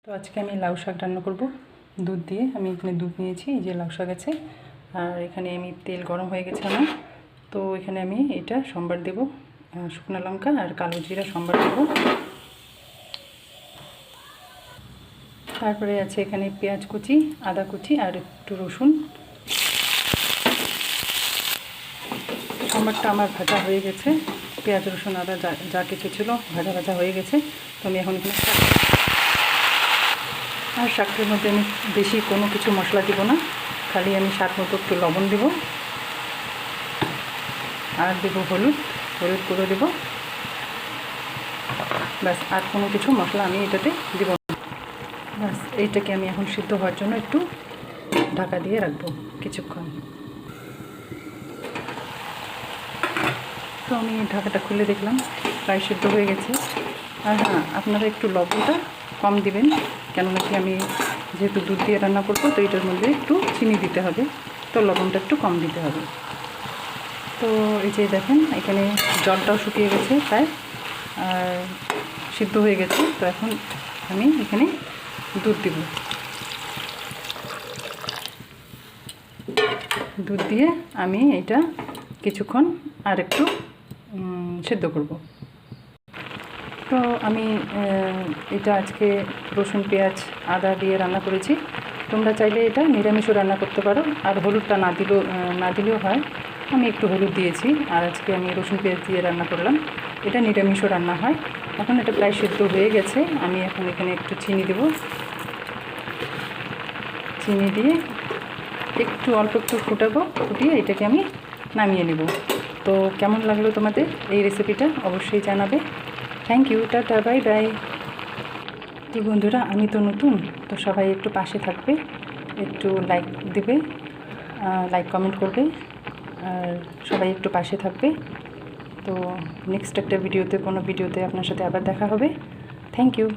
তো আজকে আমি লাউ শাক রান্না করব দুধ দিয়ে। আমি এখানে দুধ নিয়েছি, এই যে লাউ শাক আছে, আর এখানে আমি তেল গরম হয়ে গেছে আমার। তো এখানে আমি এটা সম্বার দেব, শুকনো লঙ্কা আর কালো জিরা সম্বার দেব। তারপরে আছে এখানে পেঁয়াজ কুচি, আদা কুচি আর একটু রসুন। সম্বারটা আমার ভাজা হয়ে গেছে, পেঁয়াজ রসুন আদা যা কিছু ছিল ভাজা হয়ে গেছে। তো আমি এখন এখানে আর শাকের মধ্যে আমি বেশি কোনো কিছু মশলা দিব না, খালি আমি স্বাদ মতো একটু লবণ দেব আর দেব হলুদ গুঁড়ো দেব, ব্যাস। আর কোনো কিছু মশলা আমি এটাতে দেব না, ব্যাস। এইটাকে আমি এখন সিদ্ধ হওয়ার জন্য একটু ঢাকা দিয়ে রাখবো কিছুক্ষণ। তো আমি ঢাকাটা খুলে দেখলাম প্রায় সিদ্ধ হয়ে গেছে। আর হ্যাঁ, আপনারা একটু লবণটা কম দিবেন, কেননা কি আমি যেহেতু দুধ দিয়ে রান্না করবো, তো এটার মধ্যে একটু চিনি দিতে হবে, তো লবণটা একটু কম দিতে হবে। তো এই যে দেখেন এখানে জলটাও শুকিয়ে গেছে প্রায়, আর সিদ্ধ হয়ে গেছে। তো এখন আমি এখানে দুধ দিব, দুধ দিয়ে আমি এটা কিছুক্ষণ আর একটু সিদ্ধ করব। তো আমি এটা আজকে রসুন পেঁয়াজ আদা দিয়ে রান্না করেছি। তোমরা চাইলে এটা নিরামিষও রান্না করতে পারো, আর হলুদটা না দিলেও হয়। আমি একটু হলুদ দিয়েছি, আর আজকে আমি রসুন পেঁয়াজ দিয়ে রান্না করলাম। এটা নিরামিষও রান্না হয়। এখন এটা প্রায় সিদ্ধ হয়ে গেছে। আমি এখন এখানে একটু চিনি দেব, চিনি দিয়ে একটু অল্প একটু ফুটিয়ে এটাকে আমি নামিয়ে নেব। তো কেমন লাগলো তোমাদের এই রেসিপিটা অবশ্যই জানাবে। Thank you, tata, bye bye. তো বন্ধুরা, আমি তো নতুন, তো সবাই একটু পাশে থাকবে, একটু লাইক দেবে, লাইক কমেন্ট করবে, আর সবাই একটু পাশে থাকবে। তো নেক্সট একটা কোনো ভিডিওতে আপনার সাথে আবার দেখা হবে। Thank you.